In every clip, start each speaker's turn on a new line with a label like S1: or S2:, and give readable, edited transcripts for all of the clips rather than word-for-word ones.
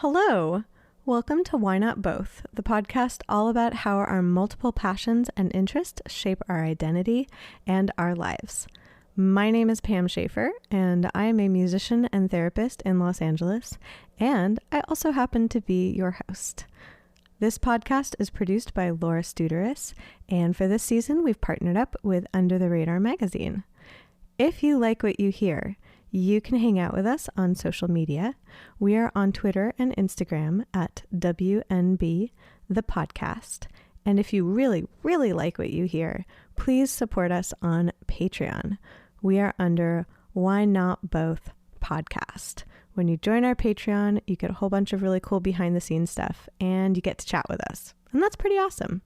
S1: Hello. Welcome to Why Not Both, the podcast all about how our multiple passions and interests shape our identity and our lives. My name is Pam Schaefer, and I am a musician and therapist in Los Angeles, and I also happen to be your host. This podcast is produced by Laura Studeris, and for this season, we've partnered up with Under the Radar magazine. If you like what you hear, you can hang out with us on social media. We are on Twitter and Instagram at WNB the podcast. And if you really, really like what you hear, please support us on Patreon. We are under Why Not Both podcast. When you join our Patreon, you get a whole bunch of really cool behind the scenes stuff and you get to chat with us. And that's pretty awesome.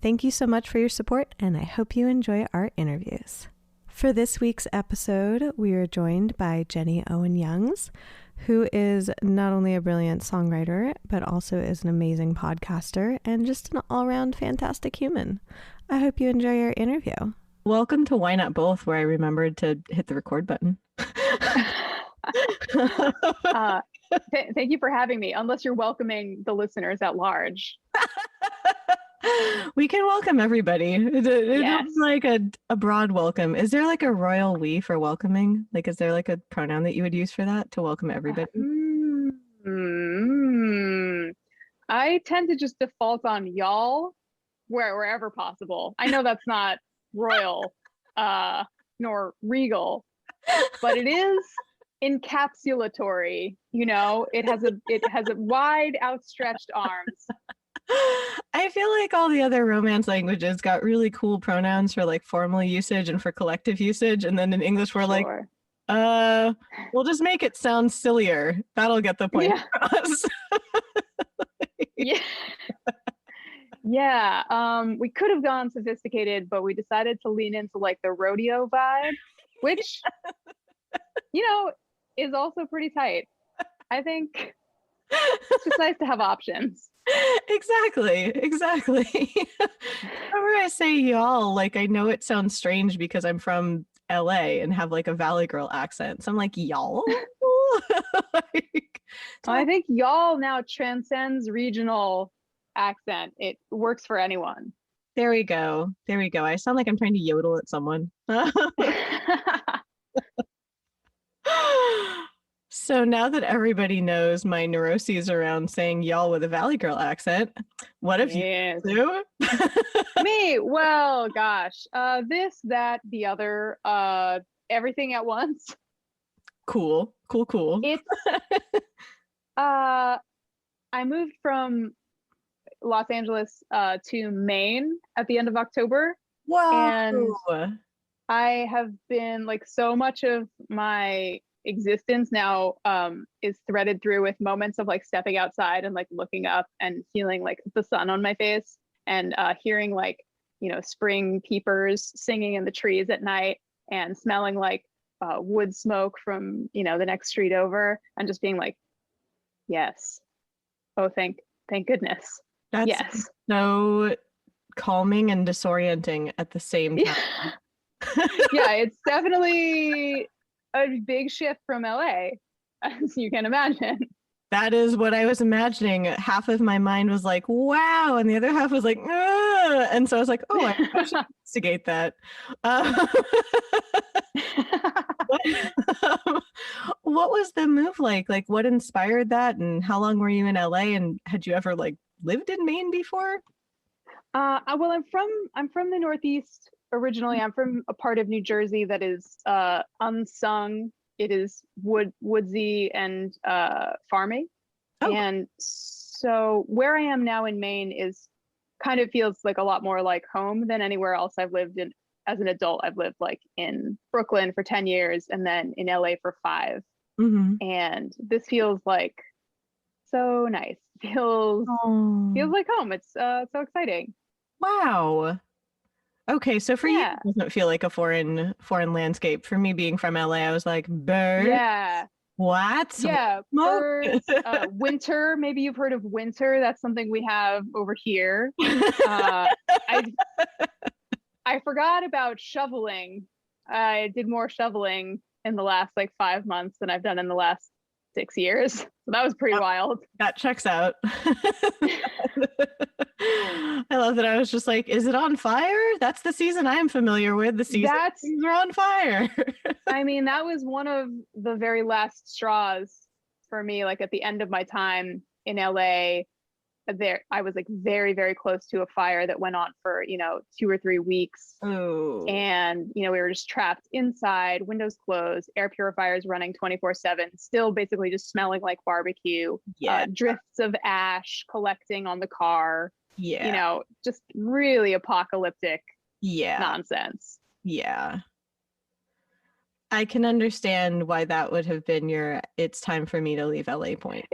S1: Thank you so much for your support, and I hope you enjoy our interviews. For this week's episode, we are joined by Jenny Owen Youngs, who is not only a brilliant songwriter, but also is an amazing podcaster and just an all-around fantastic human. I hope you enjoy our interview. Welcome to Why Not Both, where I remembered to hit the record button.
S2: Thank you for having me, unless you're welcoming the listeners at large.
S1: We can welcome everybody. It's like a broad welcome. Is there like a royal we for welcoming? Like, is there like a pronoun that you would use for that to welcome everybody?
S2: I tend to just default on y'all wherever possible. I know that's not royal nor regal, but it is encapsulatory. You know, it has a wide outstretched arms.
S1: I feel like all the other Romance languages got really cool pronouns for like formal usage and for collective usage, and then in English we're like, we'll just make it sound sillier. That'll get the point across.
S2: We could have gone sophisticated, but we decided to lean into like the rodeo vibe, which is also pretty tight. I think it's just nice to have options.
S1: Exactly. Whenever I say y'all, like, I know it sounds strange because I'm from LA and have like a Valley Girl accent. So I'm like, y'all?
S2: I think y'all now transcends regional accent. It works for anyone.
S1: There we go. I sound like I'm trying to yodel at someone. So now that everybody knows my neuroses around saying y'all with a Valley Girl accent, what have you do?
S2: Me? Well, gosh. This, that, the other, everything at once.
S1: Cool.
S2: It's I moved from Los Angeles to Maine at the end of October.
S1: Wow.
S2: And I have been like, so much of my existence now is threaded through with moments of like stepping outside and like looking up and feeling like the sun on my face and hearing like spring peepers singing in the trees at night and smelling like wood smoke from the next street over and just being like, yes, oh thank goodness.
S1: That's so calming and disorienting at the same time.
S2: Yeah, it's definitely a big shift from LA, as you can imagine.
S1: That is what I was imagining. Half of my mind was like, wow, and the other half was like, ah. And so I was like, oh, I should investigate that. What was the move like? Like, what inspired that, and how long were you in LA, and had you ever like lived in Maine before?
S2: Well, I'm from the Northeast originally. I'm from a part of New Jersey that is unsung. It is woodsy and farming. Oh. And so where I am now in Maine is kind of feels like a lot more like home than anywhere else I've lived in. As an adult, I've lived like in Brooklyn for 10 years and then in LA for 5. Mm-hmm. And this feels like so nice. Feels like home. It's so exciting.
S1: Wow. Okay, so for you, it doesn't feel like a foreign landscape. For me, being from LA, I was like, birds?
S2: Yeah.
S1: What?
S2: Yeah, birds. Winter. Maybe you've heard of winter. That's something we have over here. I forgot about shoveling. I did more shoveling in the last like 5 months than I've done in the last 6 years. So that was pretty wild.
S1: That checks out. I love that. I was just like, is it on fire? That's the season I'm familiar with. The season things are on fire.
S2: I mean, that was one of the very last straws for me. Like at the end of my time in LA, I was like very, very close to a fire that went on for, 2 or 3 weeks.
S1: Oh.
S2: And, we were just trapped inside, windows closed, air purifiers running 24/7, still basically just smelling like barbecue, drifts of ash collecting on the car, just really apocalyptic nonsense.
S1: Yeah. I can understand why that would have been it's time for me to leave LA point.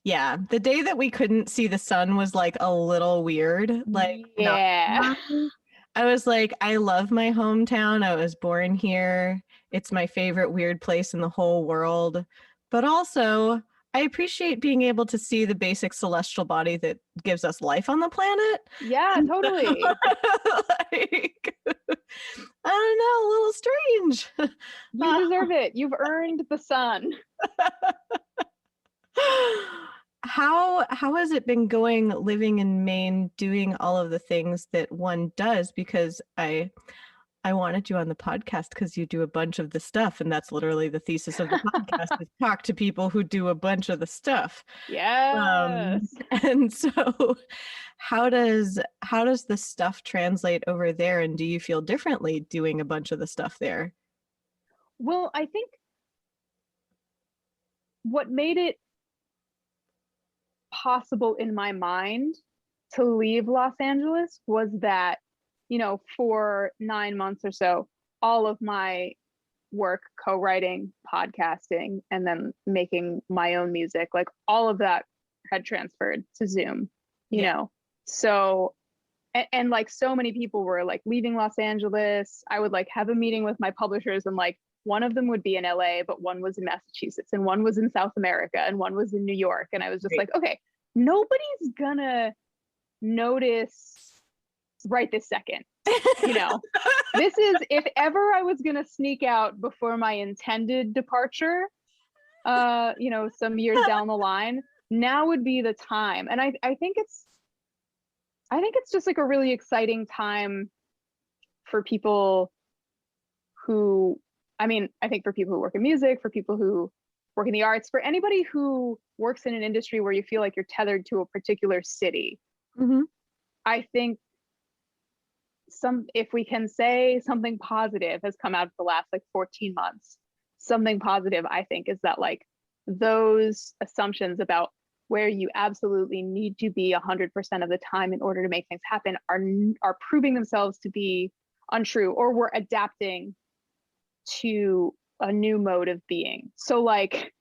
S1: Yeah, the day that we couldn't see the sun was like a little weird. Like, I was like, I love my hometown. I was born here. It's my favorite weird place in the whole world. But also, I appreciate being able to see the basic celestial body that gives us life on the planet.
S2: Yeah, totally.
S1: Like, I don't know, a little strange.
S2: You deserve it. You've earned the sun.
S1: How has it been going living in Maine, doing all of the things that one does? Because I wanted you on the podcast because you do a bunch of the stuff, and that's literally the thesis of the podcast is talk to people who do a bunch of the stuff.
S2: Yes.
S1: And so how does the stuff translate over there, and do you feel differently doing a bunch of the stuff there?
S2: Well, I think what made it possible in my mind to leave Los Angeles was that, for 9 months or so, all of my work, co-writing, podcasting, and then making my own music, like all of that had transferred to Zoom, you know? So, and like so many people were like leaving Los Angeles. I would like have a meeting with my publishers, and like one of them would be in LA, but one was in Massachusetts, and one was in South America, and one was in New York. And I was just like, okay, nobody's gonna notice right this second. This is, if ever I was gonna sneak out before my intended departure, some years down the line, now would be the time. And I think it's just like a really exciting time for people who, I think for people who work in music, for people who work in the arts, for anybody who works in an industry where you feel like you're tethered to a particular city. Mm-hmm. I think if we can say something positive has come out of the last like 14 months, something positive, I think, is that like those assumptions about where you absolutely need to be 100% of the time in order to make things happen are proving themselves to be untrue, or we're adapting to a new mode of being. So like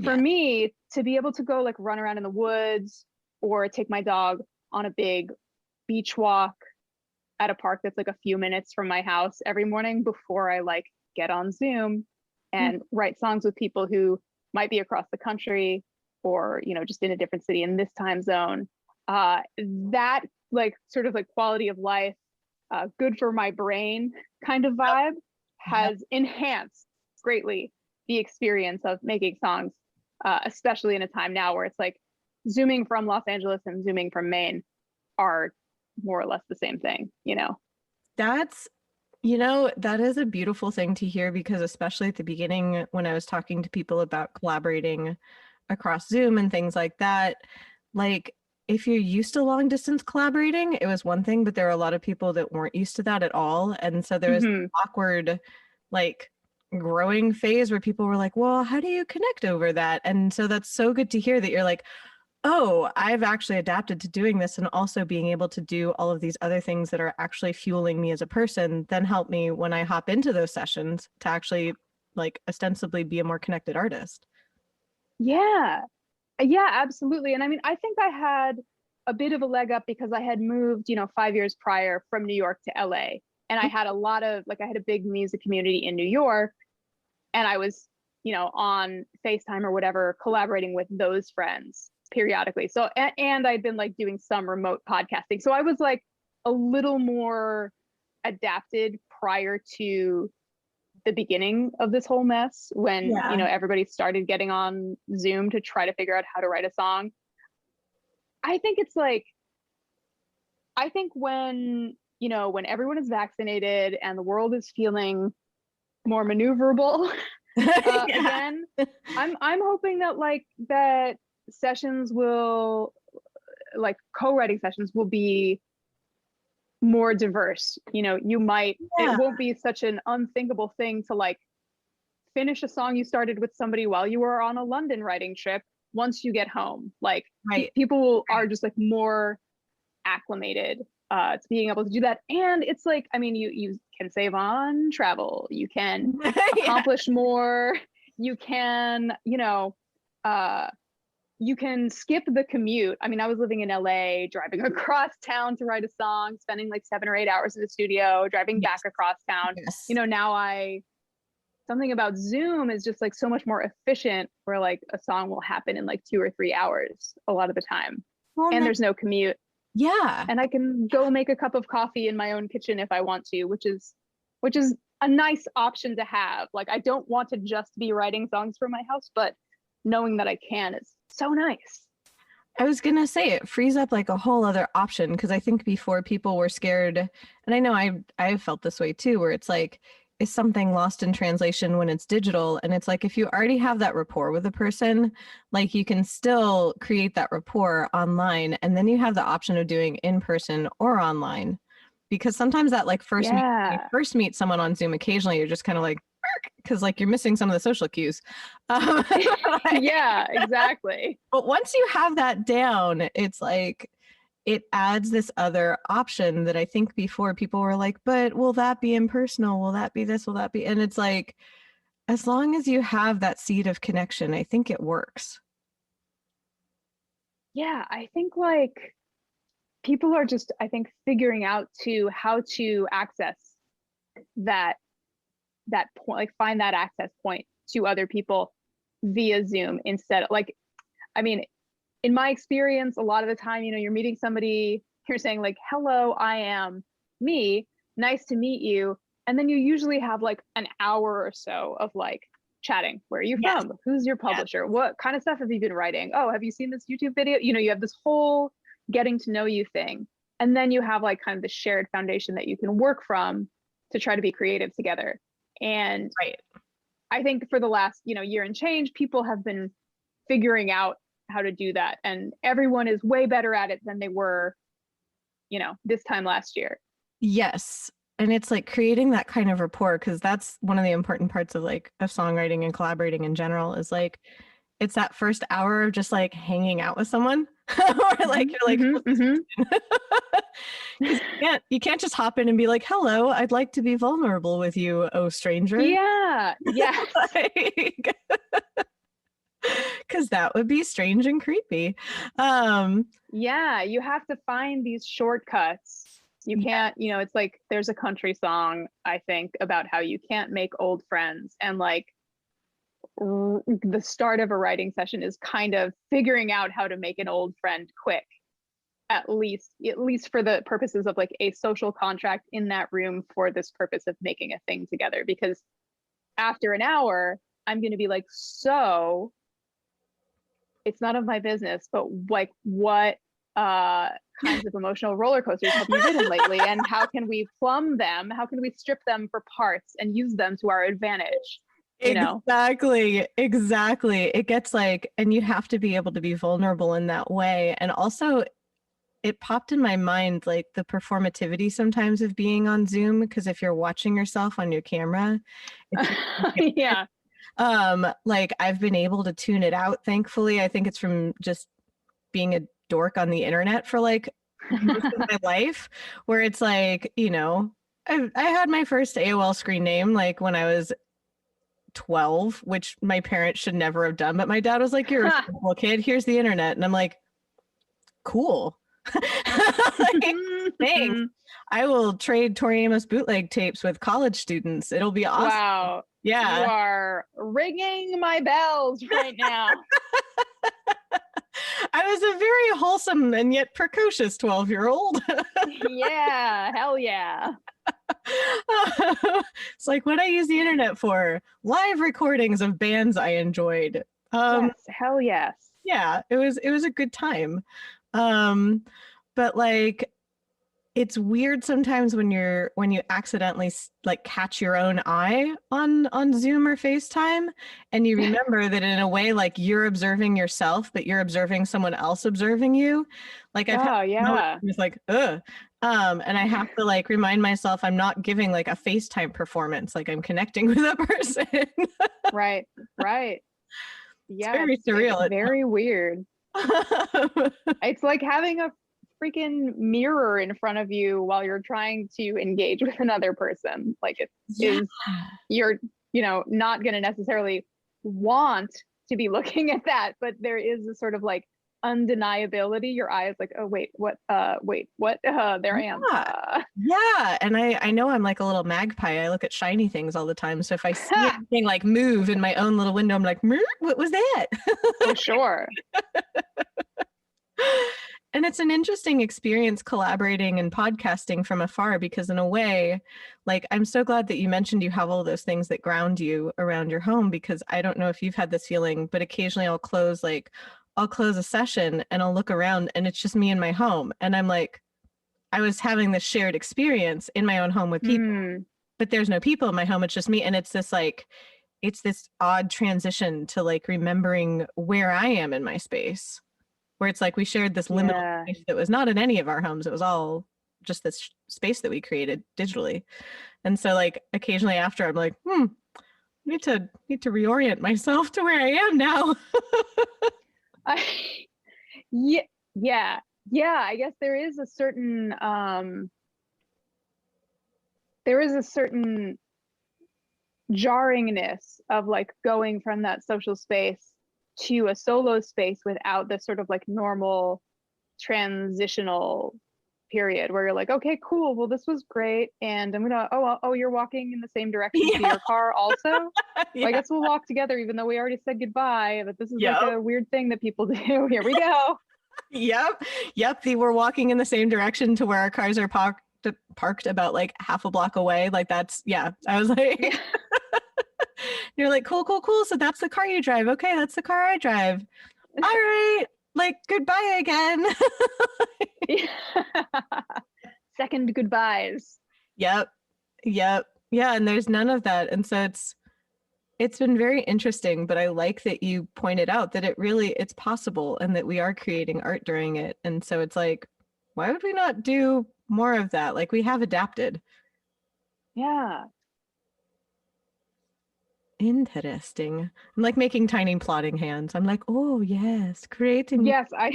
S2: for me to be able to go like run around in the woods or take my dog on a big beach walk at a park that's like a few minutes from my house every morning before I like get on Zoom and write songs with people who might be across the country or, just in a different city in this time zone. That like sort of like quality of life, good for my brain kind of vibe has enhanced greatly the experience of making songs, especially in a time now where it's like Zooming from Los Angeles and Zooming from Maine are more or less the same thing,
S1: That's, that is a beautiful thing to hear, because especially at the beginning when I was talking to people about collaborating across Zoom and things like that, like if you're used to long distance collaborating, it was one thing, but there are a lot of people that weren't used to that at all. And so there was an awkward, like growing phase where people were like, well, how do you connect over that? And so that's so good to hear that you're like, oh, I've actually adapted to doing this, and also being able to do all of these other things that are actually fueling me as a person, then help me when I hop into those sessions to actually like ostensibly be a more connected artist.
S2: Yeah, absolutely. And I think I had a bit of a leg up because I had moved, 5 years prior from New York to LA. And I had I had a big music community in New York, and I was, on FaceTime or whatever, collaborating with those friends periodically. So, and I'd been like doing some remote podcasting. So I was like a little more adapted prior to the beginning of this whole mess when,
S1: Yeah.
S2: everybody started getting on Zoom to try to figure out how to write a song. I think it's like, I think when everyone is vaccinated and the world is feeling more maneuverable again, I'm hoping that that sessions will, like co-writing sessions will be more diverse. It won't be such an unthinkable thing to finish a song you started with somebody while you were on a London writing trip once you get home. People are just more acclimated to being able to do that. And it's you can save on travel, you can accomplish more, you can you can skip the commute. I was living in LA, driving across town to write a song, spending 7 or 8 hours in the studio, driving back across town. Now something about Zoom is just so much more efficient, where a song will happen in 2 or 3 hours a lot of the time. And there's no commute.
S1: Yeah.
S2: And I can go make a cup of coffee in my own kitchen if I want to, which is a nice option to have. I don't want to just be writing songs for my house, but knowing that I can is so nice.
S1: I was going to say it frees up a whole other option, because I think before people were scared, and I know I've felt this way too, where it's is something lost in translation when it's digital? And it's if you already have that rapport with a person, you can still create that rapport online, and then you have the option of doing in person or online. Because sometimes that when you first meet someone on Zoom, occasionally you're just kind of because you're missing some of the social cues.
S2: Yeah, exactly.
S1: But once you have that down, it's it adds this other option that I think before people were but will that be impersonal? Will that be this? Will that be? And it's as long as you have that seed of connection, I think it works.
S2: Yeah, I think people are just, figuring out how to access that point, find that access point to other people via Zoom instead. In my experience, a lot of the time, you're meeting somebody, you're saying hello, I am me, nice to meet you. And then you usually have an hour or so of chatting. Where are you from? Who's your publisher? What kind of stuff have you been writing? Oh, have you seen this YouTube video? You have this whole getting to know you thing. And then you have kind of the shared foundation that you can work from to try to be creative together. And I think for the last, year and change, people have been figuring out how to do that. And everyone is way better at it than they were, this time last year.
S1: Yes. And it's creating that kind of rapport, because that's one of the important parts of of songwriting and collaborating in general is it's that first hour of just hanging out with someone or you're you can't just hop in and be hello, I'd like to be vulnerable with you, oh stranger.
S2: Yeah.
S1: Because that would be strange and creepy.
S2: Yeah, you have to find these shortcuts. You can't, it's there's a country song, I think, about how you can't make old friends. And the start of a writing session is kind of figuring out how to make an old friend quick, at least for the purposes of a social contract in that room for this purpose of making a thing together. Because after an hour, I'm going to be so it's none of my business, but what kinds of emotional roller coasters have you ridden lately, and how can we plumb them? How can we strip them for parts and use them to our advantage?
S1: Exactly. It gets and you have to be able to be vulnerable in that way. And also it popped in my mind the performativity sometimes of being on Zoom, because if you're watching yourself on your camera,
S2: yeah.
S1: I've been able to tune it out, thankfully. I think it's from just being a dork on the internet for most of my life, where it's I had my first AOL screen name when I was 12, which my parents should never have done, but my dad was you're a responsible kid, here's the internet. And I'm cool. Thanks. I will trade Tori Amos bootleg tapes with college students. It'll be awesome.
S2: Wow.
S1: Yeah.
S2: You are ringing my bells right now.
S1: I was a very wholesome and yet precocious 12-year-old.
S2: Yeah, hell yeah.
S1: It's like what I use the internet for, live recordings of bands I enjoyed.
S2: Yes, hell yes.
S1: Yeah, it was a good time. But like it's weird sometimes when you accidentally like catch your own eye on Zoom or FaceTime, and you remember that in a way like you're observing yourself, but you're observing someone else observing you. Like I've had
S2: Oh
S1: moments
S2: yeah.
S1: where it's like, ugh. And I have to like remind myself I'm not giving like a FaceTime performance, like I'm connecting with a person.
S2: Right, right.
S1: It's
S2: Yeah,
S1: very
S2: it's
S1: surreal.
S2: very weird. It's like having a freaking mirror in front of you while you're trying to engage with another person. Like it
S1: Yeah.
S2: is, you're, not going to necessarily want to be looking at that, but there is a sort of like undeniability. Your eye is like, oh wait, what? There I am.
S1: Yeah. Yeah. And I know I'm like a little magpie. I look at shiny things all the time. So if I see anything like move in my own little window, I'm like, what was that?
S2: For sure.
S1: And it's an interesting experience collaborating and podcasting from afar because in a way, like I'm so glad that you mentioned you have all those things that ground you around your home, because I don't know if you've had this feeling, but occasionally I'll close a session and I'll look around and it's just me in my home. And I'm like, I was having this shared experience in my own home with people,
S2: Hmm.
S1: but there's no people in my home. It's just me. And it's this odd transition to like remembering where I am in my space, where it's like we shared this liminal
S2: Yeah.
S1: space that was not in any of our homes. It was all just this space that we created digitally. And so like occasionally after I'm like, need to reorient myself to where I am now.
S2: I, yeah, yeah, yeah. I guess there is a certain jarringness of like going from that social space to a solo space without the sort of like normal transitional period where you're like, okay, cool, well this was great, and I'm gonna oh you're walking in the same direction to
S1: Yeah.
S2: your car also. Well, I
S1: Yeah.
S2: guess we'll walk together even though we already said goodbye, but this is like
S1: Yep.
S2: a weird thing that people do. Here we go.
S1: Yep. Yep. They were walking in the same direction to where our cars are parked about like half a block away. Like that's, yeah. I was like,
S2: Yeah.
S1: you're like, cool, cool, cool. So that's the car you drive. Okay. That's the car I drive. All right. Like goodbye again.
S2: Second goodbyes.
S1: Yep. Yep. Yeah. And there's none of that. And so it's been very interesting, but I like that you pointed out that it's possible and that we are creating art during it. And so it's like, why would we not do more of that? Like we have adapted.
S2: Yeah.
S1: Interesting. I'm like making tiny plotting hands. I'm like, oh yes, creating.
S2: Yes, I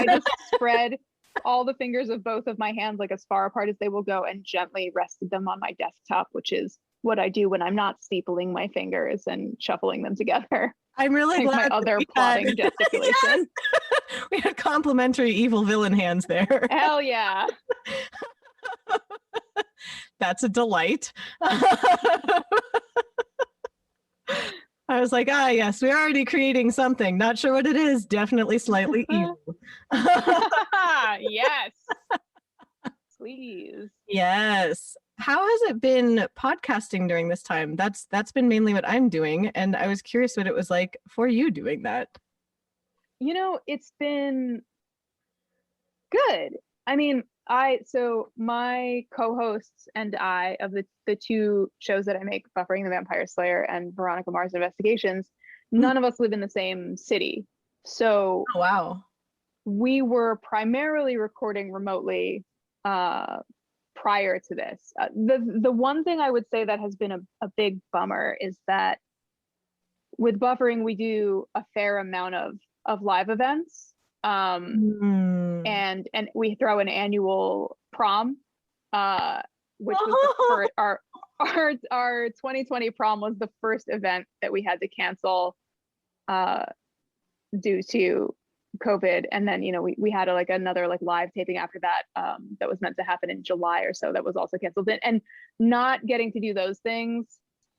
S2: just spread all the fingers of both of my hands like as far apart as they will go and gently rested them on my desktop, which is what I do when I'm not steepling my fingers and shuffling them together.
S1: I'm really
S2: Like
S1: glad
S2: my other
S1: we
S2: plotting
S1: had,
S2: gesticulation.
S1: yes! We had complimentary evil villain hands there.
S2: Hell yeah.
S1: That's a delight. I was like, yes, we're already creating something. Not sure what it is. Definitely slightly evil.
S2: Yes. Please.
S1: Yes. How has it been podcasting during this time? That's been mainly what I'm doing, and I was curious what it was like for you doing that.
S2: It's been good. I mean, so my co-hosts and I of the two shows that I make, Buffering the Vampire Slayer and Veronica Mars Investigations, none of us live in the same city. So
S1: Oh, wow.
S2: we were primarily recording remotely prior to this. The one thing I would say that has been a big bummer is that with Buffering we do a fair amount of live events. And we throw an annual prom, which was our 2020 prom was the first event that we had to cancel due to COVID. And then we had another live taping after that that was meant to happen in July or so that was also canceled. And not getting to do those things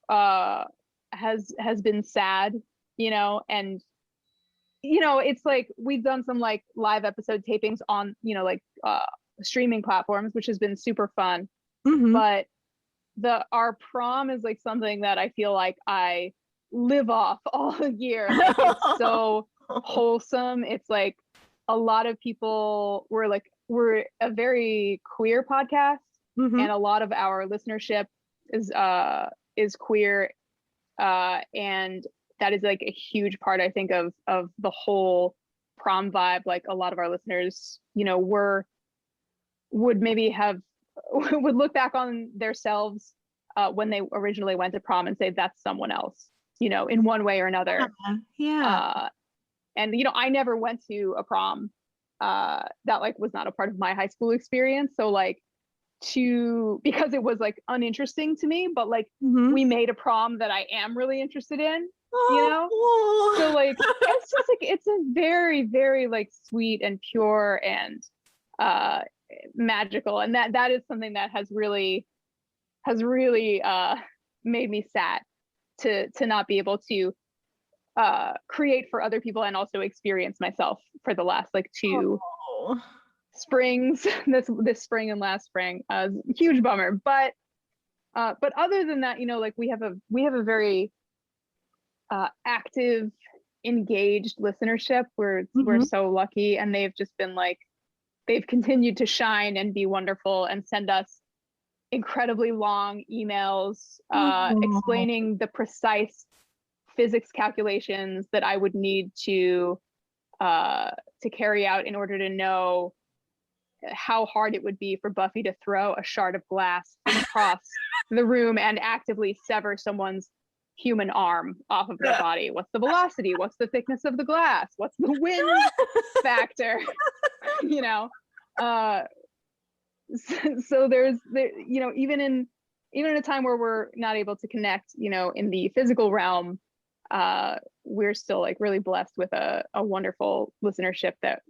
S2: has been sad, and it's like we've done some live episode tapings on streaming platforms, which has been super fun. but our prom is like something that I feel like I live off all year. Like it's so wholesome. It's like a lot of people we're a very queer podcast, and a lot of our listenership is queer, and that is like a huge part, I think, of the whole prom vibe. Like a lot of our listeners, you know, would maybe have would look back on themselves when they originally went to prom and say that's someone else, you know, in one way or another. And you know, I never went to a prom. That like was not a part of my high school experience. So like because it was like uninteresting to me, but like we made a prom that I am really interested in, you know? So like it's just like it's a very, very like sweet and pure and magical, and that is something that has really made me sad to not be able to create for other people and also experience myself for the last like two springs, this spring and last spring. Huge bummer, but other than that, you know, like we have a very active, engaged listenership. We're so lucky, and they've just been like, they've continued to shine and be wonderful and send us incredibly long emails explaining the precise physics calculations that I would need to carry out in order to know how hard it would be for Buffy to throw a shard of glass across the room and actively sever someone's human arm off of their body. What's the velocity? What's the thickness of the glass? What's the wind factor? You know, so there's you know, even in a time where we're not able to connect, you know, in the physical realm, we're still like really blessed with a wonderful listenership that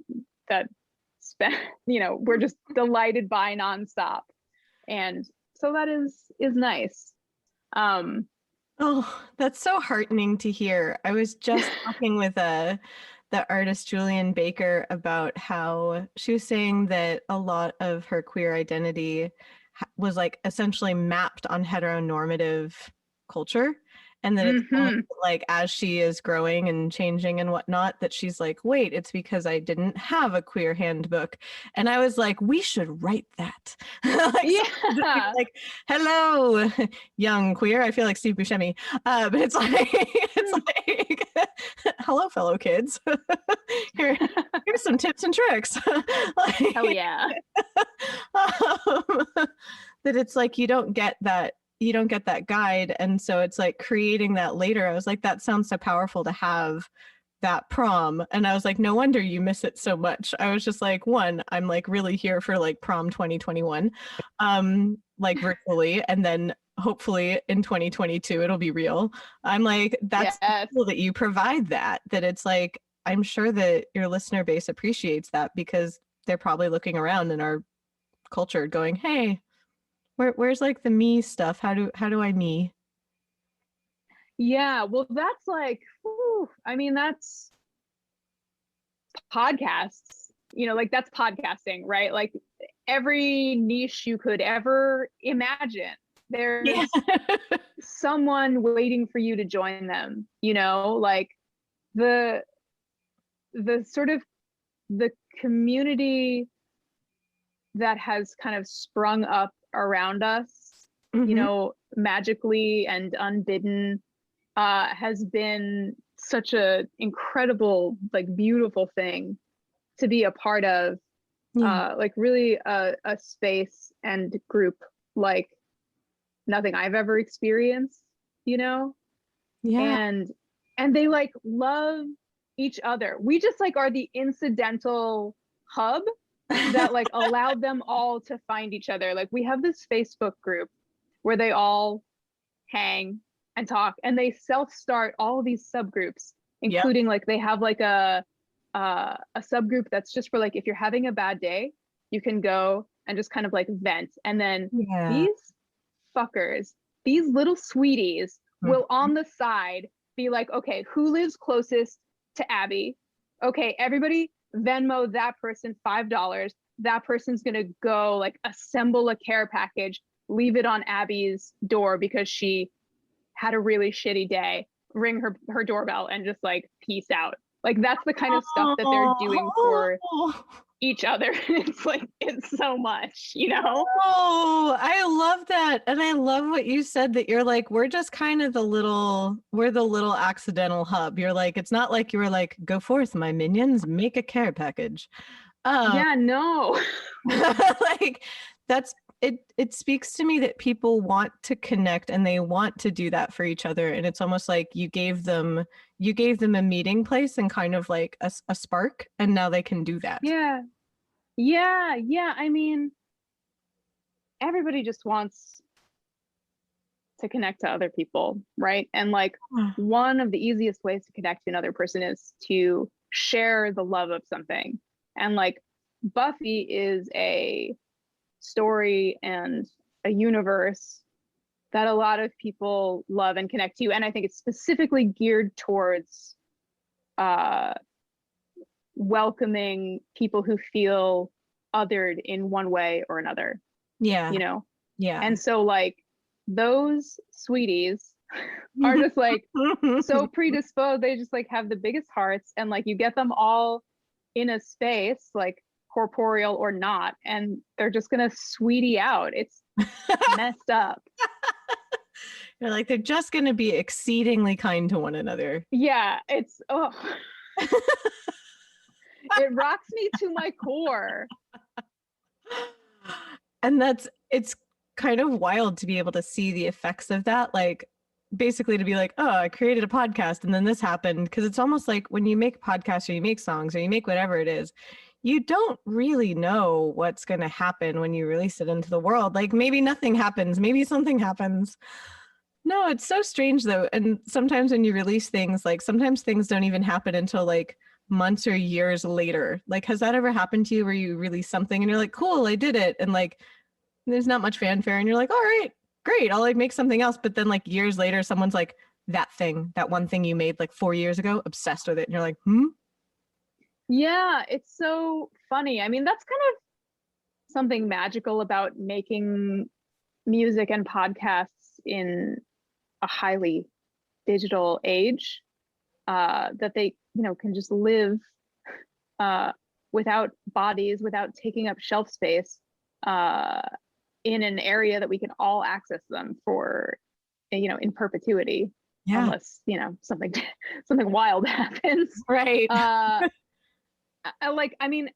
S2: spent, you know, we're just delighted by nonstop, and so that is nice.
S1: Oh, that's so heartening to hear. I was just talking with the artist Julian Baker about how she was saying that a lot of her queer identity was like essentially mapped on heteronormative culture, and that it's only like as she is growing and changing and whatnot that she's like, wait, it's because I didn't have a queer handbook. And I was like, we should write that. Like, hello, young queer. I feel like Steve Buscemi, but it's like hello, fellow kids. Here's some tips and tricks. Like,
S2: hell yeah.
S1: That it's like you don't get that guide, and so it's like creating that later. I was like, that sounds so powerful to have that prom, and I was like, no wonder you miss it so much. I was just like, one, I'm like really here for like prom 2021, like virtually, and then hopefully in 2022 it'll be real. I'm like, that's cool that you provide that it's like, I'm sure that your listener base appreciates that, because they're probably looking around in our culture going, hey, where's like the me stuff? How do I me?
S2: Yeah, well, that's like, I mean, that's podcasts, you know, like that's podcasting, right? Like every niche you could ever imagine, there's someone waiting for you to join them, you know, like the sort of the community that has kind of sprung up around us, you know, magically and unbidden, has been such a incredible, like beautiful thing to be a part of. Like really a space and group like nothing I've ever experienced, you know? And they like love each other. We just like are the incidental hub that like allowed them all to find each other. Like we have this Facebook group where they all hang and talk, and they self-start all of these subgroups, including like they have like a subgroup that's just for like, if you're having a bad day, you can go and just kind of like vent. And then these fuckers, these little sweeties will on the side be like, okay, who lives closest to Abby? Okay, everybody Venmo that person $5. That person's gonna go like assemble a care package, leave it on Abby's door because she had a really shitty day, ring her doorbell and just like peace out. Like that's the kind of stuff that they're doing for each other. It's like, it's so much, you know?
S1: Oh, I love that. And I love what you said, that you're like, we're just kind of we're the little accidental hub. You're like, it's not like you were like, go forth, my minions, make a care package.
S2: Yeah, no.
S1: Like it speaks to me that people want to connect and they want to do that for each other. And it's almost like you gave them a meeting place and kind of like a spark, and now they can do that.
S2: Yeah. Yeah. I mean, everybody just wants to connect to other people, right? And like one of the easiest ways to connect to another person is to share the love of something. And like Buffy is a story and a universe that a lot of people love and connect to. And I think it's specifically geared towards welcoming people who feel othered in one way or another.
S1: Yeah.
S2: You know?
S1: Yeah.
S2: And so like those sweeties are just like so predisposed. They just like have the biggest hearts, and like you get them all in a space, like corporeal or not, and they're just gonna sweetie out. It's messed up.
S1: You're like, they're just gonna be exceedingly kind to one another.
S2: Yeah, it's it rocks me to my core.
S1: And it's kind of wild to be able to see the effects of that, like basically to be like, oh, I created a podcast and then this happened. Because it's almost like when you make podcasts or you make songs or you make whatever it is, you don't really know what's going to happen when you release it into the world. Like maybe nothing happens, maybe something happens. No, it's so strange though. And sometimes when you release things, like sometimes things don't even happen until like months or years later. Like, has that ever happened to you where you release something and you're like, cool, I did it, and like there's not much fanfare and you're like, all right, great, I'll like make something else, but then like years later someone's like, that one thing you made like 4 years ago, obsessed with it, and you're like,
S2: Yeah, it's so funny. I mean, that's kind of something magical about making music and podcasts in a highly digital age, that they, you know, can just live without bodies, without taking up shelf space, in an area that we can all access them for, you know, in perpetuity. Yeah. Unless, you know, something wild happens.
S1: Right.
S2: Like, I mean,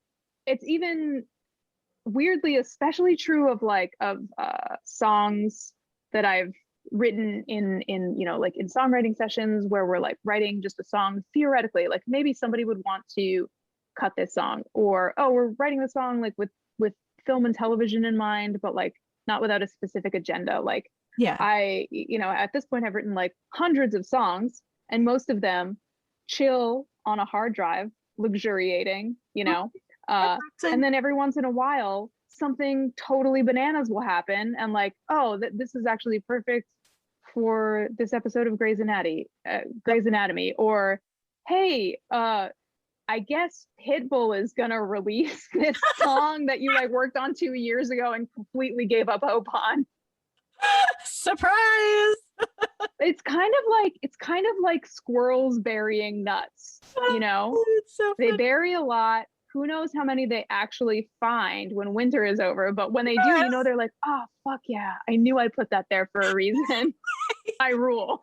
S2: it's even weirdly especially true of songs that I've written in you know, like in songwriting sessions where we're like writing just a song theoretically, like maybe somebody would want to cut this song, or we're writing the song like with film and television in mind, but like not without a specific agenda. Like, yeah, I, you know, at this point I've written like hundreds of songs, and most of them chill on a hard drive, luxuriating, you know, and then every once in a while something totally bananas will happen, and like, this is actually perfect for this episode of Grey's Anatomy, or hey, I guess Pitbull is gonna release this song that you like worked on 2 years ago and completely gave up hope on.
S1: Surprise!
S2: It's kind of like squirrels burying nuts, you know? So they bury a lot. Who knows how many they actually find when winter is over, but when they do, you know, they're like, oh fuck yeah, I knew I put that there for a reason. I rule.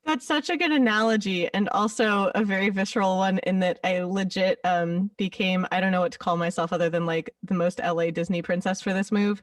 S1: That's such a good analogy, and also a very visceral one, in that I legit became, I don't know what to call myself other than like the most LA Disney princess for this move.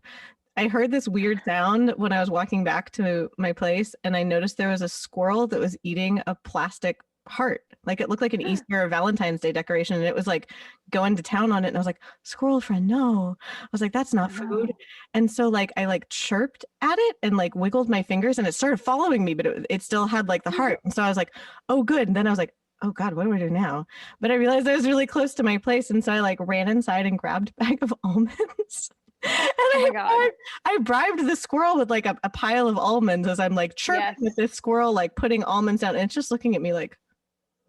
S1: I heard this weird sound when I was walking back to my place, and I noticed there was a squirrel that was eating a plastic heart. Like it looked like an Easter or Valentine's Day decoration, and it was like going to town on it, and I was like, squirrel friend, no. I was like, that's not food. And so like I like chirped at it and like wiggled my fingers, and it started following me, but it still had like the heart. And so I was like, oh good. And then I was like, oh God, what do I do now? But I realized I was really close to my place, and so I like ran inside and grabbed a bag of almonds. And I bribed the squirrel with like a pile of almonds as I'm like chirping with this squirrel, like putting almonds down, and it's just looking at me like,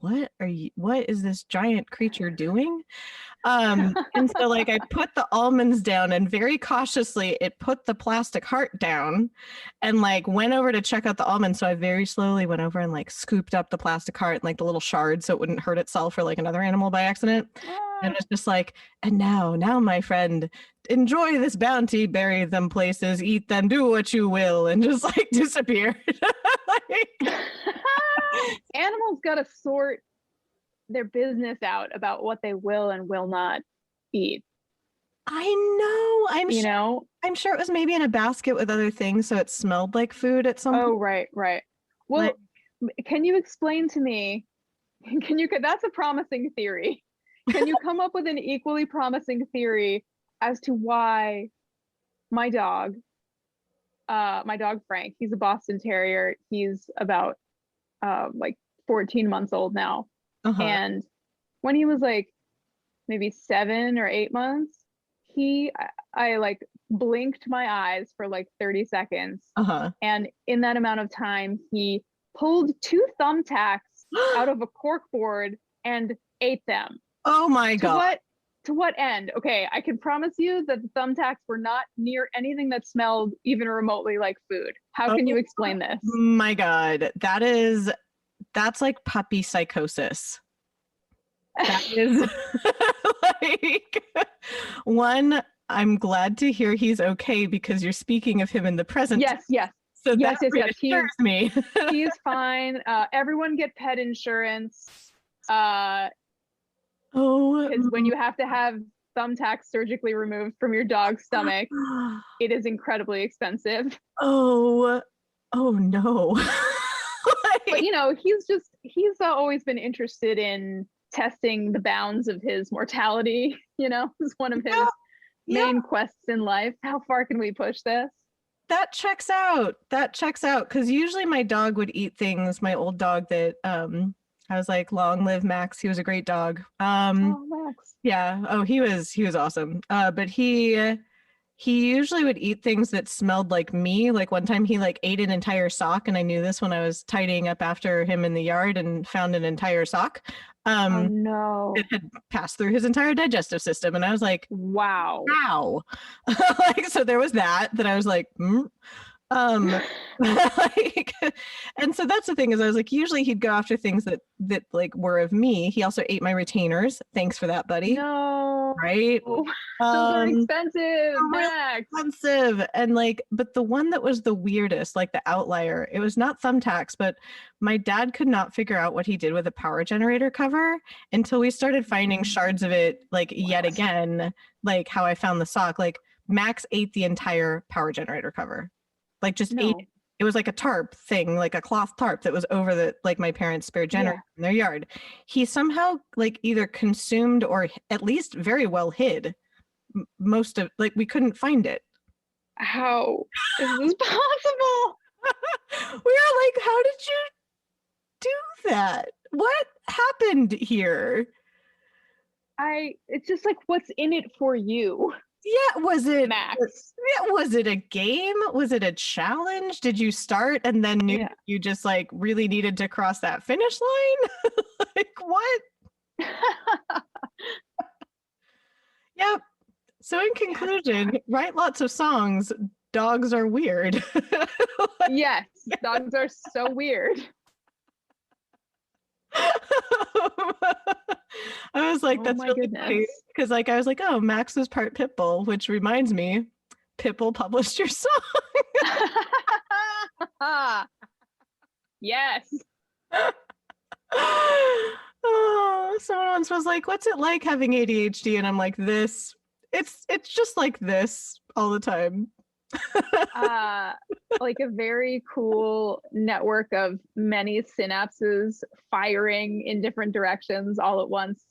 S1: what is this giant creature doing? And so like I put the almonds down and very cautiously it put the plastic heart down and like went over to check out the almonds. So I very slowly went over and like scooped up the plastic heart and like the little shards so it wouldn't hurt itself or like another animal by accident. And it's just like, and now, my friend, enjoy this bounty, bury them places, eat them, do what you will, and just like disappeared. Like,
S2: Animals gotta sort their business out about what they will and will not eat.
S1: I know. I'm sure it was maybe in a basket with other things, so it smelled like food at some point.
S2: Right. Well, can you explain to me? That's a promising theory. Can you come up with an equally promising theory as to why my dog Frank, he's a Boston Terrier. He's about like 14 months old now. And when he was like maybe 7 or 8 months, I like blinked my eyes for like 30 seconds. And in that amount of time, he pulled 2 thumbtacks out of a cork board and ate them.
S1: Oh my God.
S2: To what end? Okay, I can promise you that the thumbtacks were not near anything that smelled even remotely like food. How can you explain this?
S1: My God, that's like puppy psychosis. That is like one. I'm glad to hear he's okay because you're speaking of him in the present.
S2: Yes.
S1: So that reassures me.
S2: He's fine. Everyone get pet insurance. Because when you have to have thumbtacks surgically removed from your dog's stomach, it is incredibly expensive.
S1: Oh no.
S2: But he's always been interested in testing the bounds of his mortality. It's one of his main quests in life. How far can we push this?
S1: That checks out because usually my dog would eat things. My old dog that I was like, long live Max. He was a great dog.
S2: Max.
S1: Yeah. Oh, he was awesome. But he usually would eat things that smelled like me. Like one time he like ate an entire sock, and I knew this when I was tidying up after him in the yard and found an entire sock.
S2: Oh no.
S1: It had passed through his entire digestive system, and I was like,
S2: wow.
S1: Like, so there was that I was like, like, and so that's the thing is I was like, usually he'd go after things that like were of me. He also ate my retainers. Thanks for that, buddy.
S2: No.
S1: Right?
S2: Those are expensive, Max.
S1: Expensive. And like, but the one that was the weirdest, like the outlier, it was not thumbtacks, but my dad could not figure out what he did with a power generator cover until we started finding shards of it, like yet again, like how I found the sock. Like Max ate the entire power generator cover. Like just ate it. It was like a tarp thing, like a cloth tarp that was over the like my parents' spare generator in their yard. He somehow like either consumed or at least very well hid most of, like, we couldn't find it.
S2: How is this possible?
S1: We were like, how did you do that? What happened here?
S2: It's just like, what's in it for you?
S1: Yeah, was it
S2: Max?
S1: Was it a game? Was it a challenge? Did you start and then knew you just like really needed to cross that finish line? Like what? Yep. So in conclusion, write lots of songs. Dogs are weird.
S2: Yes, dogs are so weird.
S1: I was like, that's really funny because like I was like, oh, Max was part Pitbull, which reminds me, Pitbull published your song.
S2: Yes.
S1: Oh, someone once was like, what's it like having ADHD? And I'm like, this. It's just like this all the time.
S2: Like a very cool network of many synapses firing in different directions all at once,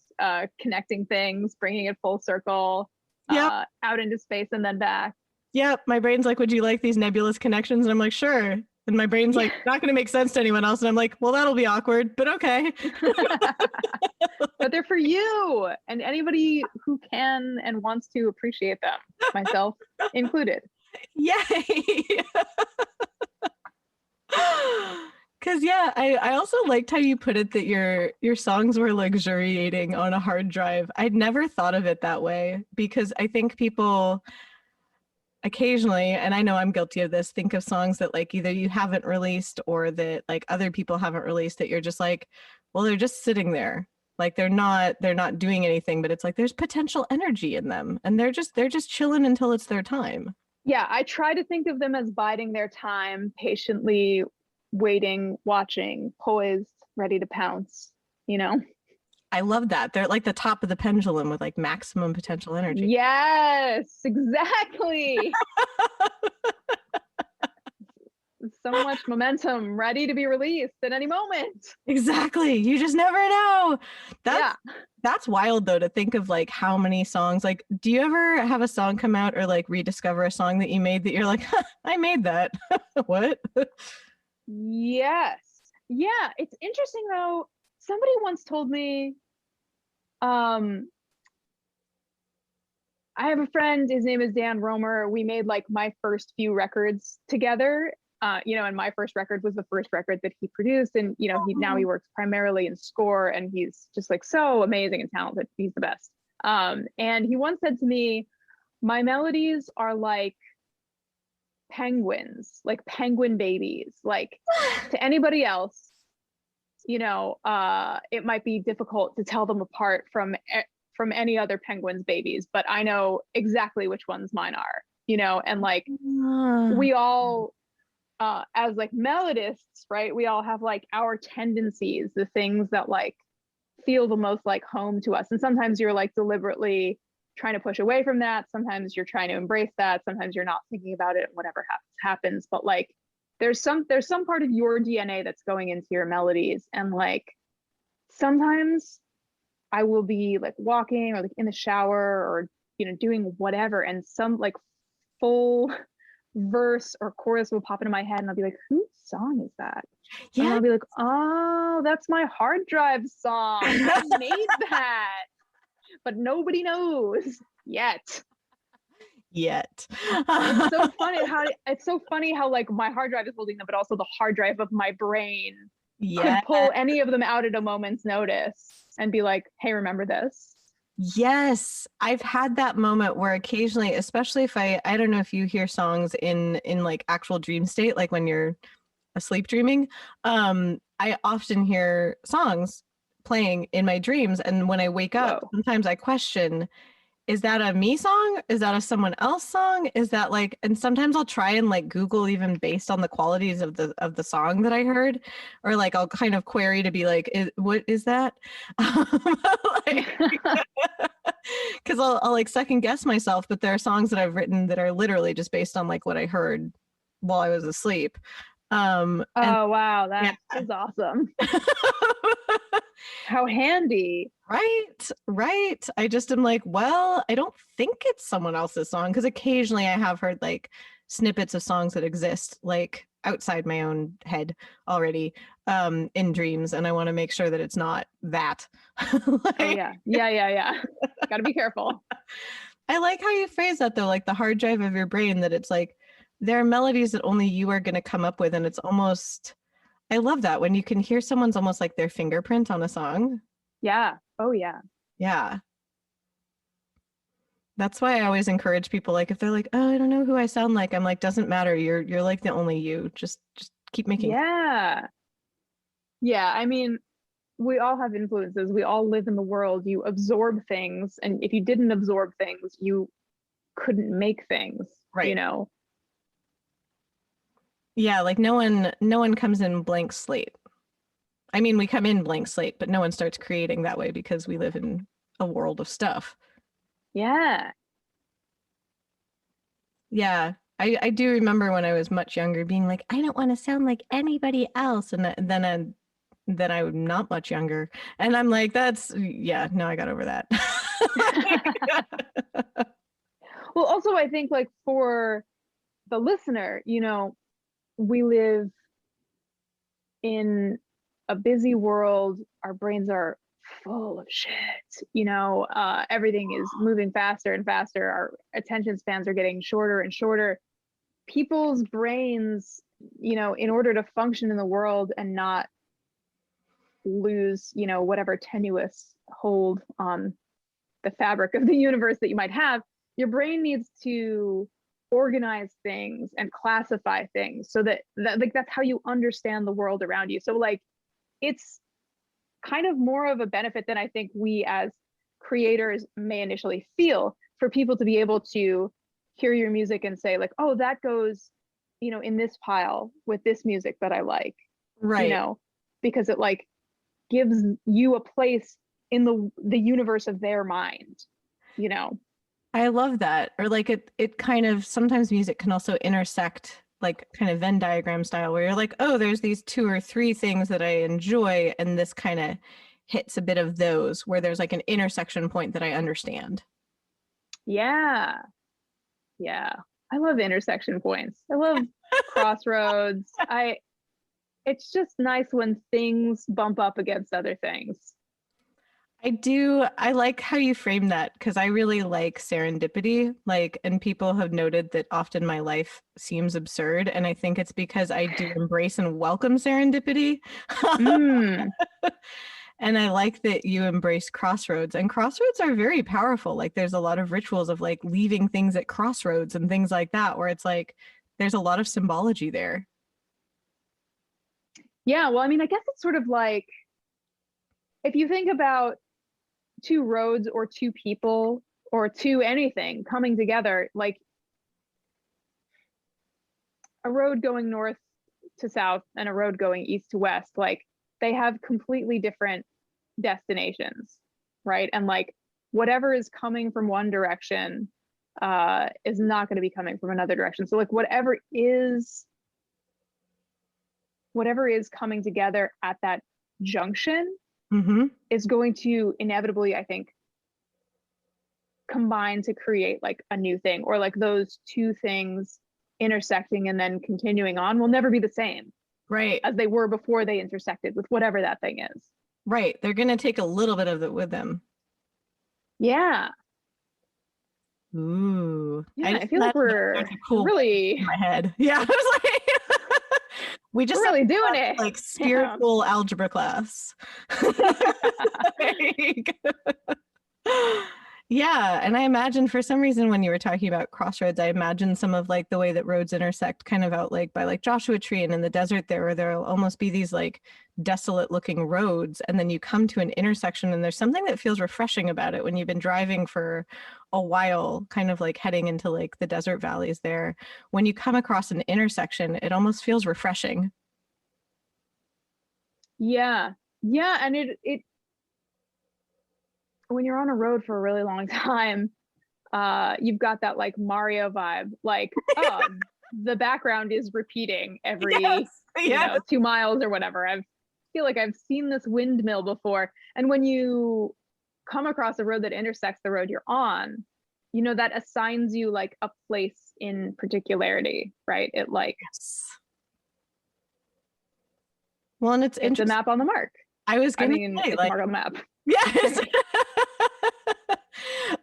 S2: connecting things, bringing it full circle, out into space and then back.
S1: Yep. My brain's like, would you like these nebulous connections? And I'm like, sure. And my brain's like, not going to make sense to anyone else. And I'm like, well, that'll be awkward, but okay.
S2: But they're for you and anybody who can and wants to appreciate them, myself included.
S1: Yay. Cause yeah, I also liked how you put it that your songs were luxuriating on a hard drive. I'd never thought of it that way because I think people occasionally, and I know I'm guilty of this, think of songs that like either you haven't released or that like other people haven't released that you're just like, well, they're just sitting there. Like they're not doing anything, but it's like there's potential energy in them and they're just chilling until it's their time.
S2: Yeah, I try to think of them as biding their time, patiently waiting, watching, poised, ready to pounce, you know?
S1: I love that. They're like the top of the pendulum with like maximum potential energy.
S2: Yes, exactly. So much momentum ready to be released at any moment.
S1: Exactly. You just never know. That's
S2: Yeah.
S1: that's wild though to think of like how many songs. Like, do you ever have a song come out or like rediscover a song that you made that you're like, I made that. What?
S2: Yes. Yeah, it's interesting though. Somebody once told me, um, I have a friend, his name is Dan Romer. We made like my first few records together. And my first record was the first record that he produced. And, he works primarily in score and he's just like so amazing and talented. He's the best. And he once said to me, my melodies are like penguins, like penguin babies. Like to anybody else, it might be difficult to tell them apart from any other penguin's babies, but I know exactly which ones mine are, and like we all as like melodists, right? We all have like our tendencies, the things that like feel the most like home to us. And sometimes you're like deliberately trying to push away from that. Sometimes you're trying to embrace that. Sometimes you're not thinking about it. Whatever happens. But like there's some part of your DNA that's going into your melodies. And like sometimes I will be like walking or like in the shower or doing whatever, and some like full verse or chorus will pop into my head and I'll be like, whose song is that? And
S1: Yeah.
S2: I'll be like, oh, that's my hard drive song. I made that, but nobody knows yet.
S1: Yet.
S2: It's so funny how like my hard drive is holding them, but also the hard drive of my brain
S1: Yeah.
S2: could pull any of them out at a moment's notice and be like, hey, remember this?
S1: Yes, I've had that moment where occasionally, especially if I don't know if you hear songs in like actual dream state, like when you're asleep dreaming, I often hear songs playing in my dreams, and when I wake up,
S2: Whoa.
S1: sometimes I question, is that a me song? Is that a someone else song? Is that like, and sometimes I'll try and like Google even based on the qualities of the song that I heard, or like I'll kind of query to be like, what is that? Because I'll like second guess myself, but there are songs that I've written that are literally just based on like what I heard while I was asleep.
S2: Oh wow, that is awesome. How handy.
S1: Right. I just am like, well, I don't think it's someone else's song because occasionally I have heard like snippets of songs that exist like outside my own head already in dreams, and I want to make sure that it's not that.
S2: Like, oh yeah. Gotta be careful.
S1: I like how you phrase that though, like the hard drive of your brain, that it's like there are melodies that only you are going to come up with, and it's almost, I love that when you can hear someone's almost like their fingerprint on a song.
S2: Yeah. Oh yeah.
S1: Yeah. That's why I always encourage people, like if they're like, oh, I don't know who I sound like, I'm like, doesn't matter. You're like the only you. Just keep making.
S2: Yeah. Yeah. I mean, we all have influences. We all live in the world. You absorb things, and if you didn't absorb things, you couldn't make things.
S1: Right. Yeah, like no one comes in blank slate. I mean, we come in blank slate, but no one starts creating that way because we live in a world of stuff.
S2: Yeah.
S1: Yeah. I do remember when I was much younger being like, I don't want to sound like anybody else. And then I'm not much younger. And I'm like, no, I got over that.
S2: Well, also, I think like for the listener, we live in a busy world. Our brains are full of shit. Everything is moving faster and faster. Our attention spans are getting shorter and shorter. People's brains in order to function in the world and not lose, whatever tenuous hold on the fabric of the universe that you might have, your brain needs to organize things and classify things so that like that's how you understand the world around you. So like it's kind of more of a benefit than I think we as creators may initially feel, for people to be able to hear your music and say like, oh, that goes, in this pile with this music that I like,
S1: Right.
S2: Because it like gives you a place in the universe of their mind.
S1: I love that. Or like it kind of, sometimes music can also intersect, like kind of Venn diagram style, where you're like, oh, there's these 2 or 3 things that I enjoy, and this kind of hits a bit of those, where there's like an intersection point that I understand.
S2: Yeah. I love intersection points. I love crossroads. It's just nice when things bump up against other things.
S1: I do. I like how you frame that, because I really like serendipity. Like, and people have noted that often my life seems absurd. And I think it's because I do embrace and welcome serendipity.
S2: Mm.
S1: And I like that you embrace crossroads. And crossroads are very powerful. Like, there's a lot of rituals of like leaving things at crossroads and things like that, where it's like there's a lot of symbology there.
S2: Yeah, well, I mean, I guess it's sort of like if you think about 2 roads or 2 people or 2 anything coming together, like a road going north to south and a road going east to west, like they have completely different destinations, right? And like whatever is coming from one direction is not going to be coming from another direction. So like whatever is coming together at that junction is going to inevitably, I think, combine to create like a new thing, or like those 2 things intersecting and then continuing on will never be the same,
S1: right,
S2: as they were before they intersected with whatever that thing is.
S1: Right. They're going to take a little bit of it with them.
S2: Yeah.
S1: Ooh.
S2: Yeah, I feel like we're
S1: cool
S2: really
S1: in my head. Yeah. I was like, we just
S2: we're really doing it.
S1: Like spiritual algebra class. Like, yeah. And I imagine for some reason when you were talking about crossroads, I imagine some of like the way that roads intersect kind of out like by like Joshua Tree and in the desert there, where there'll almost be these like desolate looking roads. And then you come to an intersection and there's something that feels refreshing about it when you've been driving for a while, kind of like heading into like the desert valleys there. When you come across an intersection, it almost feels refreshing.
S2: Yeah. And it when you're on a road for a really long time, you've got that like Mario vibe, like, oh, the background is repeating every,
S1: yes.
S2: 2 miles or whatever. I feel like I've seen this windmill before. And when you come across a road that intersects the road you're on, that assigns you like a place in particularity, right? It like,
S1: yes. Well, and it's
S2: a map on the mark.
S1: I was going to say,
S2: it's
S1: like,
S2: a mark on the map.
S1: Yes.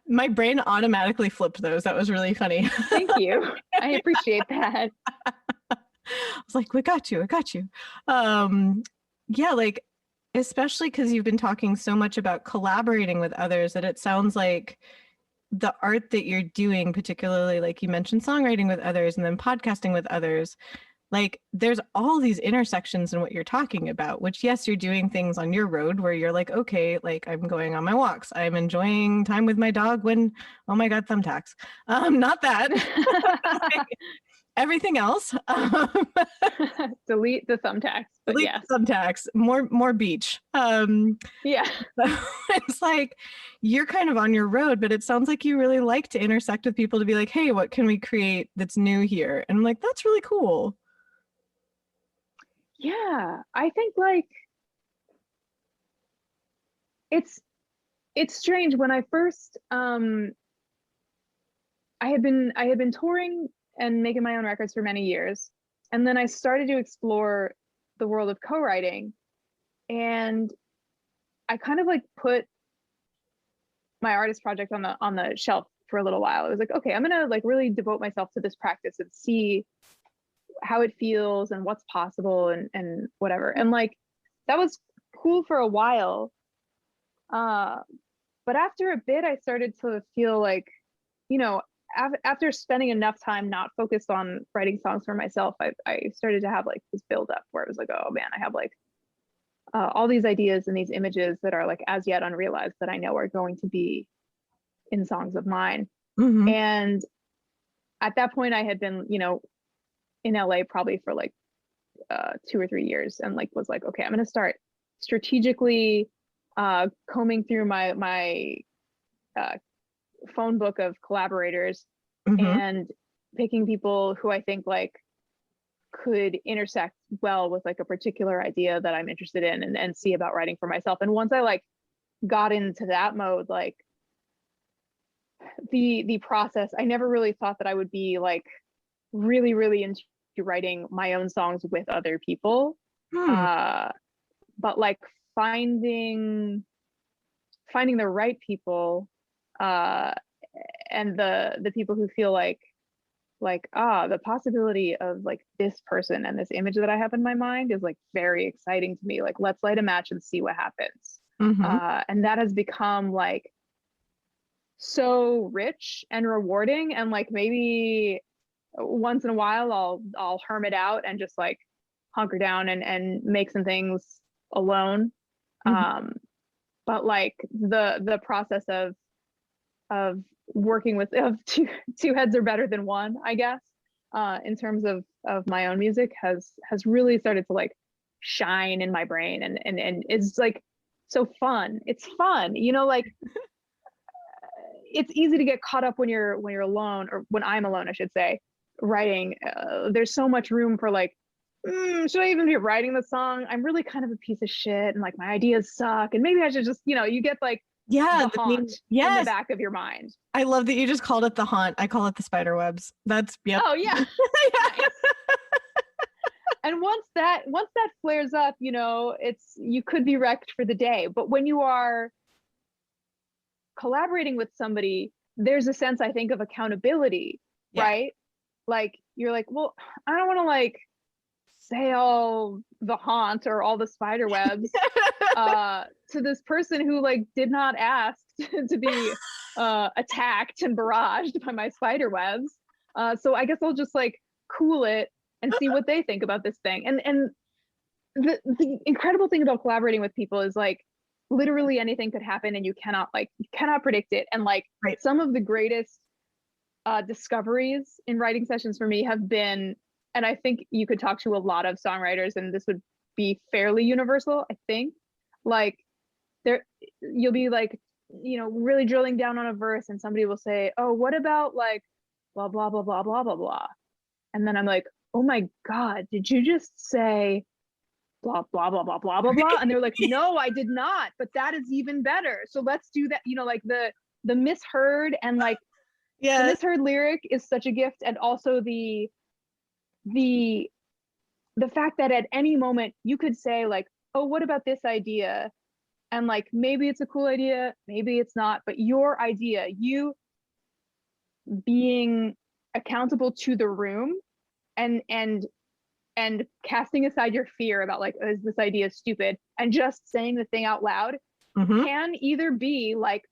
S1: My brain automatically flipped those. That was really funny.
S2: Thank you. I appreciate that.
S1: I was like, we got you. I got you. Yeah, like, especially because you've been talking so much about collaborating with others, that it sounds like the art that you're doing, particularly like you mentioned songwriting with others and then podcasting with others, like there's all these intersections in what you're talking about, which yes, you're doing things on your road where you're like, okay, like I'm going on my walks, I'm enjoying time with my dog when, oh my God, thumbtacks. Not that. Everything else.
S2: Delete the thumbtacks, but
S1: delete
S2: yes.
S1: the thumbtacks, more beach.
S2: Yeah.
S1: It's like you're kind of on your road, but it sounds like you really like to intersect with people to be like, hey, what can we create that's new here? And I'm like, that's really cool.
S2: Yeah, I think like it's strange. When I first I had been touring and making my own records for many years, and then I started to explore the world of co-writing, and I kind of like put my artist project on the shelf for a little while. I was like, okay, I'm gonna like really devote myself to this practice and see how it feels and what's possible and whatever. And like that was cool for a while. But after a bit, I started to feel like, you know, after spending enough time not focused on writing songs for myself, I started to have like this build up where it was like, oh man, I have like all these ideas and these images that are like as yet unrealized that I know are going to be in songs of mine.
S1: Mm-hmm.
S2: And at that point, I had been, you know, in LA probably for like 2 or 3 years, and like was like, okay, I'm going to start strategically combing through my phone book of collaborators
S1: Mm-hmm.
S2: and picking people who I think like could intersect well with like a particular idea that I'm interested in, and see about writing for myself. And once I like got into that mode, like the process, I never really thought that I would be like really into writing my own songs with other people.
S1: Hmm.
S2: But like finding the right people, uh and the people who feel like the possibility of like this person and this image that I have in my mind is like very exciting to me. Like, let's light a match and see what happens.
S1: Mm-hmm.
S2: And that has become like so rich and rewarding. And like maybe once in a while I'll hermit out and just like hunker down and make some things alone.
S1: Mm-hmm.
S2: But like the process of working with two heads are better than one, I guess, in terms of my own music has really started to like shine in my brain, and it's like so fun. It's fun, you know, like it's easy to get caught up when you're alone, or when I'm alone, I should say, writing. There's so much room for like, should I even be writing the song? I'm really kind of a piece of shit, and like my ideas suck, and maybe I should just, you know, you get like
S1: Yeah,
S2: the haunt in the
S1: yes.
S2: back of your mind.
S1: I love that you just called it the haunt. I call it the spider webs. That's, yep.
S2: Oh yeah.
S1: Yeah.
S2: Nice. And once that flares up, you know, it's, you could be wrecked for the day. But when you are collaborating with somebody, there's a sense, I think, of accountability,
S1: Yeah.
S2: right? Like you're like, well, I don't want to like say all the haunt or all the spider webs to this person who like did not ask to be attacked and barraged by my spider webs. So I guess I'll just like cool it and see what they think about this thing. And the incredible thing about collaborating with people is like literally anything could happen, and you cannot predict it. And like
S1: Right.
S2: some of the greatest discoveries in writing sessions for me have been, and I think you could talk to a lot of songwriters and this would be fairly universal, I think, like there, you'll be like, you know, really drilling down on a verse and somebody will say, oh, what about like blah blah blah blah blah blah blah, and then I'm like, oh my god, did you just say blah blah blah blah blah blah blah? And they're like, no, I did not, but that is even better, so let's do that. You know, like the misheard, and like the misheard lyric is such a gift. And also the fact that at any moment you could say like, oh, what about this idea? And like maybe it's a cool idea, maybe it's not, but your idea, you being accountable to the room, and casting aside your fear about like, oh, is this idea stupid, and just saying the thing out loud,
S1: Mm-hmm.
S2: can either be like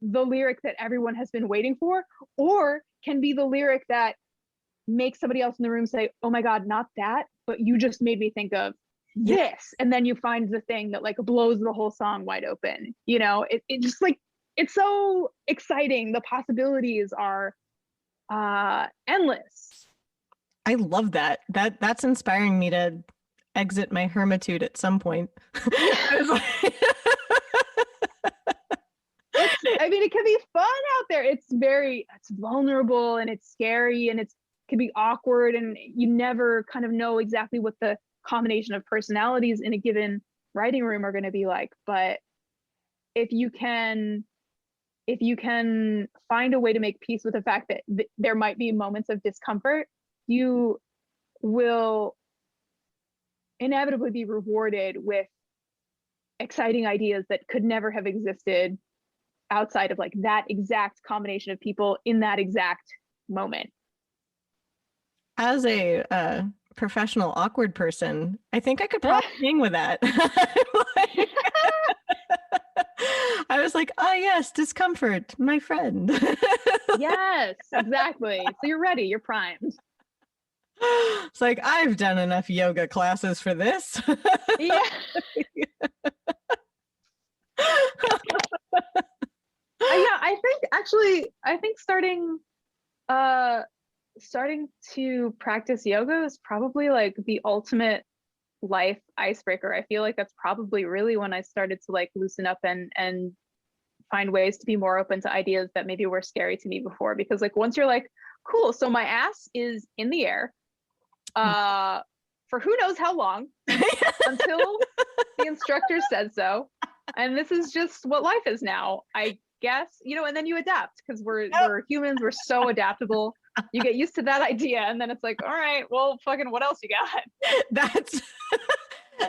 S2: the lyric that everyone has been waiting for, or can be the lyric that makes somebody else in the room say, oh my god, not that, but you just made me think of this. And then you find the thing that like blows the whole song wide open. You know, it just like, it's so exciting. The possibilities are endless.
S1: I love that. That's inspiring me to exit my hermitude at some point.
S2: I mean, it can be fun out there. It's vulnerable, and it's scary, and it can be awkward, and you never kind of know exactly what the combination of personalities in a given writing room are going to be like. But if you can find a way to make peace with the fact that there might be moments of discomfort, you will inevitably be rewarded with exciting ideas that could never have existed outside of like that exact combination of people in that exact moment.
S1: As a professional awkward person, I think I could probably hang with that. Like, I was like, oh yes, discomfort, my friend.
S2: Yes, exactly. So you're ready. You're primed.
S1: It's like, I've done enough yoga classes for this.
S2: Yeah. Yeah, I think uh starting to practice yoga is probably like the ultimate life icebreaker. I feel like that's probably really when I started to like loosen up and find ways to be more open to ideas that maybe were scary to me before. Because like once you're like, cool, so my ass is in the air for who knows how long until the instructor says so. And this is just what life is now, I guess, you know, and then you adapt because we're humans, we're so adaptable. You get used to that idea, and then it's like, all right, well, fucking what else you got?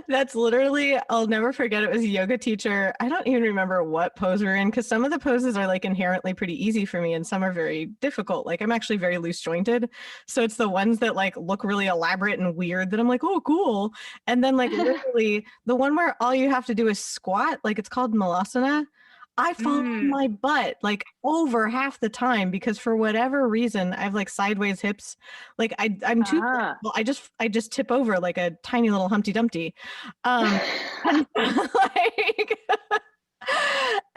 S1: That's literally, I'll never forget. It was a yoga teacher. I don't even remember what pose we're in because some of the poses are like inherently pretty easy for me and some are very difficult. Like I'm actually very loose jointed. So it's the ones that like look really elaborate and weird that I'm like, oh, cool. And then like literally the one where all you have to do is squat, like it's called Malasana. I fall on my butt like over half the time because for whatever reason I have like sideways hips. Like I'm too flexible. I just tip over like a tiny little Humpty Dumpty. And like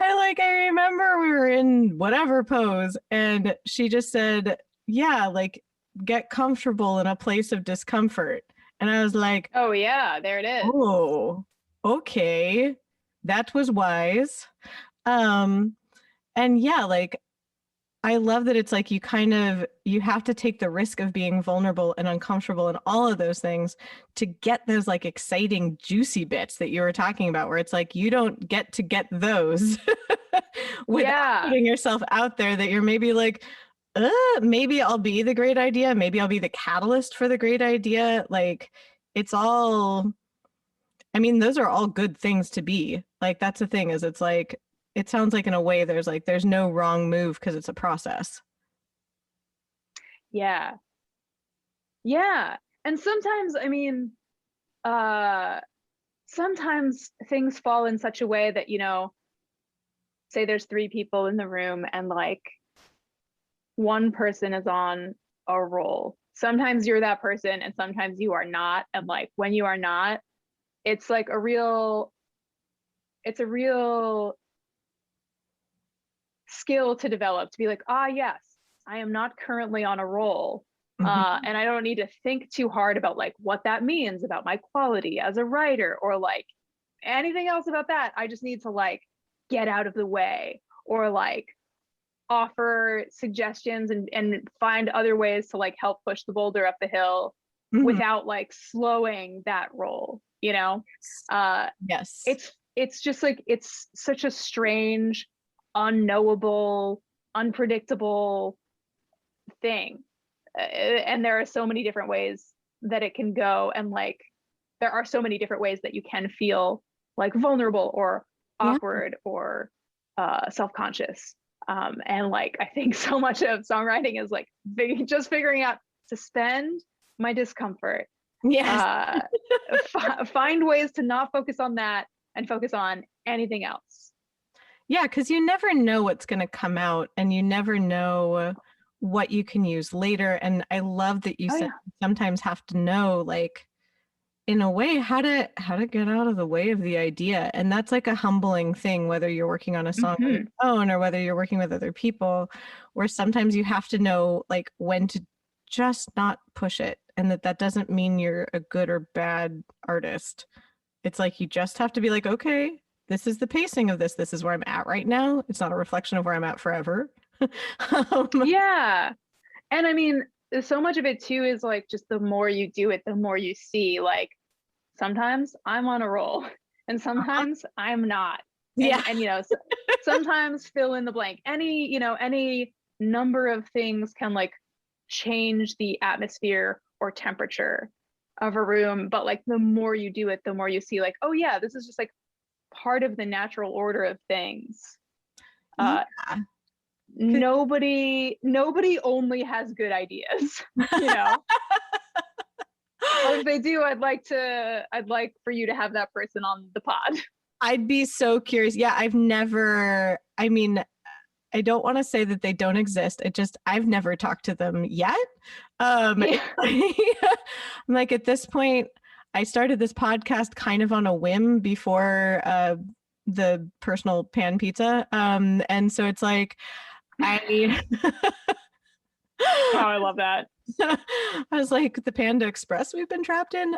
S1: and like I remember we were in whatever pose and she just said, yeah, like get comfortable in a place of discomfort. And I was like,
S2: Oh yeah, there it is.
S1: oh, okay. That was wise. Um, and yeah, like I love that it's like you have to take the risk of being vulnerable and uncomfortable and all of those things to get those like exciting, juicy bits that you were talking about, where it's like you don't get to get those without putting yourself out there that you're maybe like, maybe I'll be the great idea, maybe I'll be the catalyst for the great idea. Like it's all, I mean, those are all good things to be. Like that's the thing is it's like it sounds like in a way there's no wrong move because it's a process.
S2: Yeah. Yeah. And sometimes, I mean, sometimes things fall in such a way that, you know, say there's three people in the room and like one person is on a roll. Sometimes you're that person and sometimes you are not. And like when you are not, it's like it's a real skill to develop to be like, ah, yes, I am not currently on a roll. And I don't need to think too hard about like what that means about my quality as a writer or like anything else about that. I just need to like get out of the way or like offer suggestions and find other ways to like help push the boulder up the hill without like slowing that roll, you know?
S1: Yes.
S2: It's just like it's such a strange, unknowable, unpredictable thing. And there are so many different ways that it can go. And like, there are so many different ways that you can feel like vulnerable or awkward or self-conscious. And like, I think so much of songwriting is like just figuring out to spend my discomfort.
S1: Yes.
S2: Find ways to not focus on that and focus on anything else.
S1: Yeah, because you never know what's going to come out and you never know what you can use later. And I love that you said you sometimes have to know, like, in a way, how to get out of the way of the idea. And that's like a humbling thing, whether you're working on a song on your own or whether you're working with other people, where sometimes you have to know like when to just not push it. And that doesn't mean you're a good or bad artist. It's like you just have to be like, okay, this is the pacing of this. This is where I'm at right now. It's not a reflection of where I'm at forever.
S2: Yeah. And I mean, so much of it too is like just the more you do it, the more you see. Like sometimes I'm on a roll and sometimes I'm not. And you know, sometimes fill in the blank. Any number of things can like change the atmosphere or temperature of a room. But like the more you do it, the more you see like, oh yeah, this is just like part of the natural order of things. Nobody only has good ideas, you know. Well, if they do, I'd like for you to have that person on the pod.
S1: I'd be so curious. Yeah, I mean, I don't want to say that they don't exist. I've never talked to them yet.
S2: Yeah.
S1: I'm like, at this point, I started this podcast kind of on a whim before the personal pan pizza. And so it's like, I
S2: Oh, I love that.
S1: I was like, the Panda Express we've been trapped in.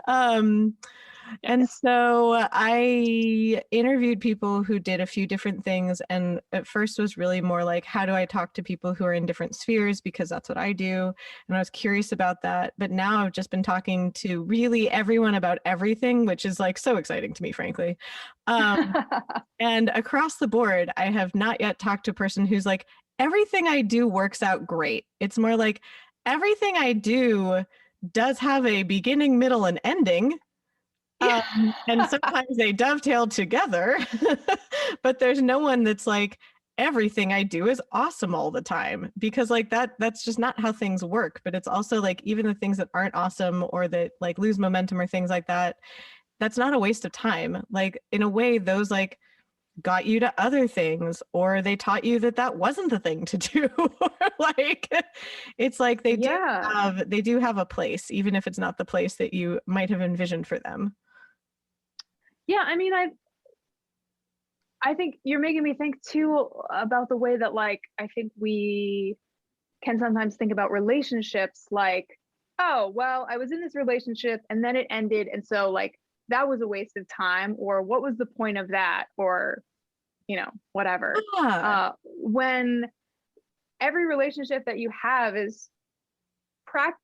S1: And
S2: Yes.
S1: so I interviewed people who did a few different things. And at first was really more like, how do I talk to people who are in different spheres? Because that's what I do. And I was curious about that. But now I've just been talking to really everyone about everything, which is like so exciting to me, frankly. And across the board, I have not yet talked to a person who's like, everything I do works out great. It's more like everything I do does have a beginning, middle, and ending. And sometimes they dovetail together, but there's no one that's like, everything I do is awesome all the time, because like that's just not how things work. But it's also like, even the things that aren't awesome or that like lose momentum or things like that, that's not a waste of time. Like in a way, those like got you to other things, or they taught you that that wasn't the thing to do. Like it's like they do have a place, even if it's not the place that you might have envisioned for them.
S2: Yeah, I mean, I think you're making me think too about the way that like I think we can sometimes think about relationships like, oh, well, I was in this relationship and then it ended, and so like that was a waste of time, or what was the point of that, or whatever. When every relationship that you have is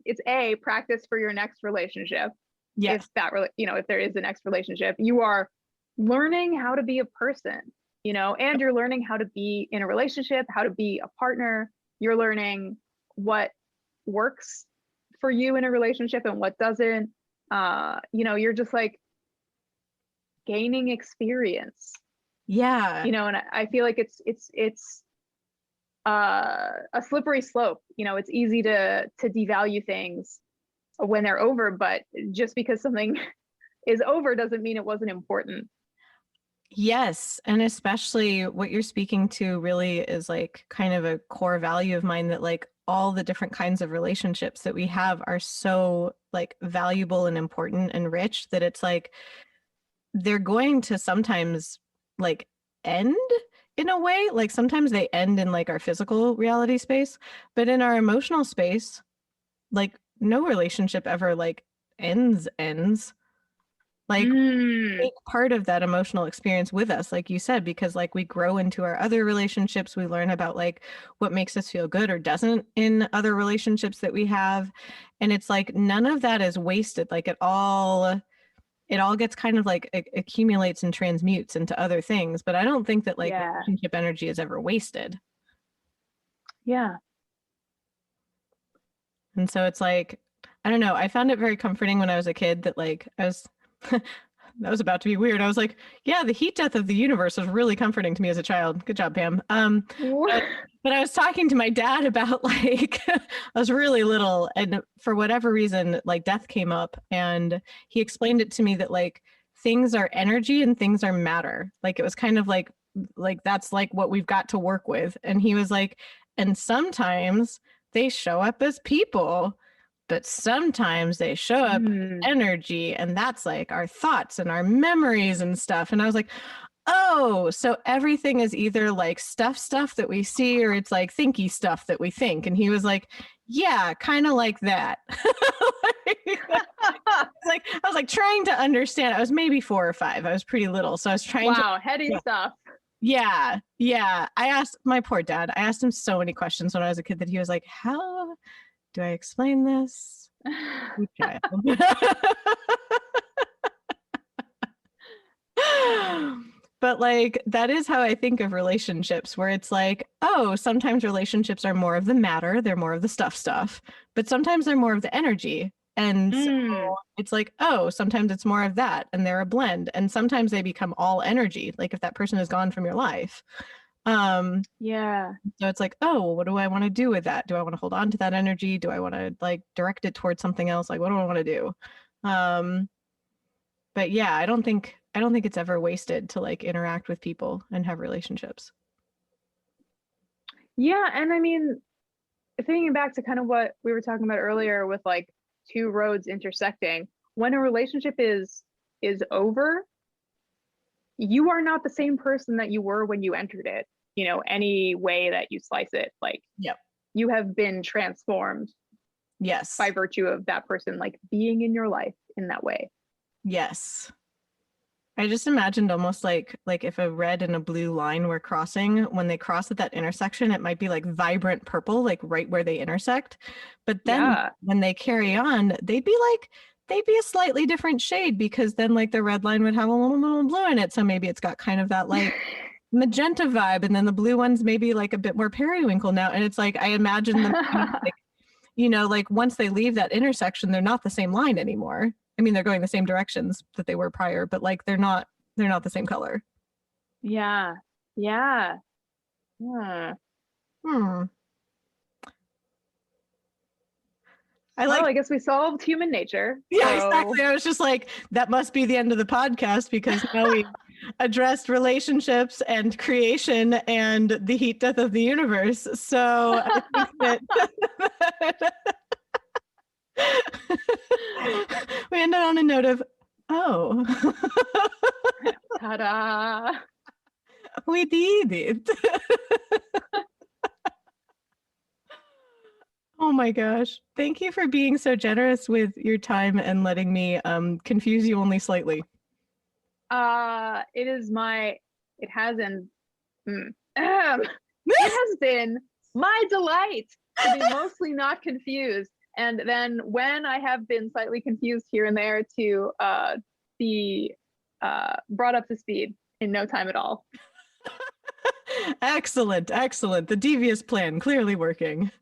S2: it's a practice for your next relationship.
S1: Yes.
S2: If there is a next relationship, you are learning how to be a person, and you're learning how to be in a relationship, how to be a partner. You're learning what works for you in a relationship and what doesn't. You're just like gaining experience.
S1: Yeah.
S2: And I feel like it's a slippery slope. It's easy to devalue things when they're over, but just because something is over doesn't mean it wasn't important.
S1: Yes. And especially what you're speaking to really is like kind of a core value of mine, that like all the different kinds of relationships that we have are so like valuable and important and rich, that it's like they're going to sometimes like end in a way. Like sometimes they end in like our physical reality space, but in our emotional space, like no relationship ever like ends. Like take part of that emotional experience with us, like you said, because like we grow into our other relationships, we learn about like what makes us feel good or doesn't in other relationships that we have. And it's like none of that is wasted. Like it all gets kind of like accumulates and transmutes into other things. But I don't think that like relationship energy is ever wasted.
S2: Yeah.
S1: And so it's like, I don't know, I found it very comforting when I was a kid that like I was that was about to be weird. I was like, yeah, the heat death of the universe was really comforting to me as a child. Good job, Pam. But I was talking to my dad about like, I was really little, and for whatever reason, like death came up, and he explained it to me that like things are energy and things are matter. Like it was kind of like that's like what we've got to work with. And he was like, and sometimes they show up as people, but sometimes they show up energy, and that's like our thoughts and our memories and stuff. And I was like, oh, so everything is either like stuff that we see, or it's like thinky stuff that we think. And he was like, yeah, kind of like that. I was like trying to understand. I was maybe 4 or 5. I was pretty little, so I was trying
S2: heady stuff.
S1: Yeah. I asked my poor dad, I asked him so many questions when I was a kid that he was like, how do I explain this? Child. But like that is how I think of relationships, where it's like, oh, sometimes relationships are more of the matter, they're more of the stuff, but sometimes they're more of the energy. And so it's like, oh, sometimes it's more of that, and they're a blend, and sometimes they become all energy, like if that person is gone from your life. So it's like, oh, well, what do I want to do with that? Do I want to hold on to that energy? Do I want to like direct it towards something else? Like, what do I want to do? Um, but yeah, I don't think it's ever wasted to like interact with people and have relationships.
S2: Yeah, and I mean, thinking back to kind of what we were talking about earlier with like two roads intersecting, when a relationship is over, you are not the same person that you were when you entered it. You know, any way that you slice it, like
S1: Yep.
S2: you have been transformed
S1: Yes.
S2: by virtue of that person like being in your life in that way.
S1: Yes. I just imagined almost like if a red and a blue line were crossing, when they cross at that intersection, it might be like vibrant purple, like right where they intersect. But then
S2: Yeah.
S1: when they carry on, they'd be a slightly different shade because then like the red line would have a little blue in it. So maybe it's got kind of that like magenta vibe, and then the blue one's maybe like a bit more periwinkle now. And it's like I imagine them kind of like, like once they leave that intersection, they're not the same line anymore. I mean, they're going the same directions that they were prior, but like they're not the same color.
S2: Yeah. Yeah. Hmm.
S1: Hmm. I
S2: Well,
S1: like,
S2: I guess we solved human nature.
S1: yeah,
S2: So
S1: exactly. I was just like, that must be the end of the podcast because now we addressed relationships and creation and the heat death of the universe. So I think that we ended on a note of, oh,
S2: ta-da.
S1: we did it. Oh my gosh. Thank you for being so generous with your time and letting me confuse you only slightly.
S2: It is it has been, it has been my delight to be mostly not confused. And then when I have been slightly confused here and there to be brought up to speed in no time at all.
S1: Excellent, excellent. The devious plan clearly working.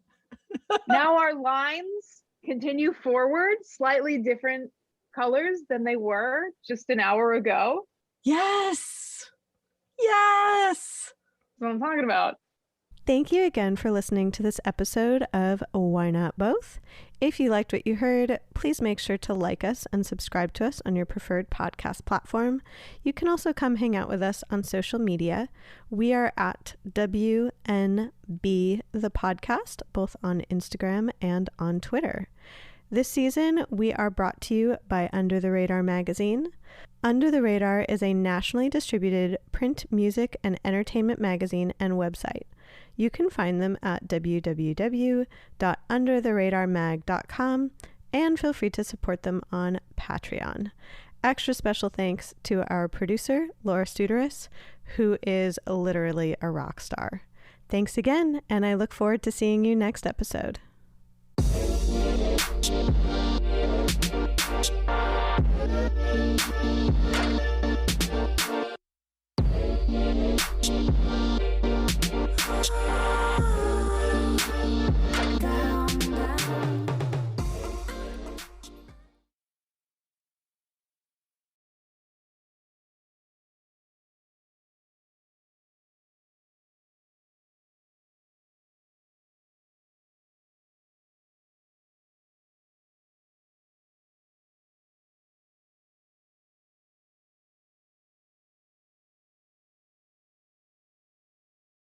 S2: Now our lines continue forward, slightly different colors than they were just an hour ago.
S1: Yes. Yes.
S2: That's what I'm talking about.
S1: Thank you again for listening to this episode of Why Not Both. If you liked what you heard, please make sure to like us and subscribe to us on your preferred podcast platform. You can also come hang out with us on social media. We are at WNB the podcast, both on Instagram and on Twitter. This season, we are brought to you by Under the Radar magazine. Under the Radar is a nationally distributed print, music, and entertainment magazine and website. You can find them at www.undertheradarmag.com and feel free to support them on Patreon. Extra special thanks to our producer, Laura Studeris, who is literally a rock star. Thanks again, and I look forward to seeing you next episode.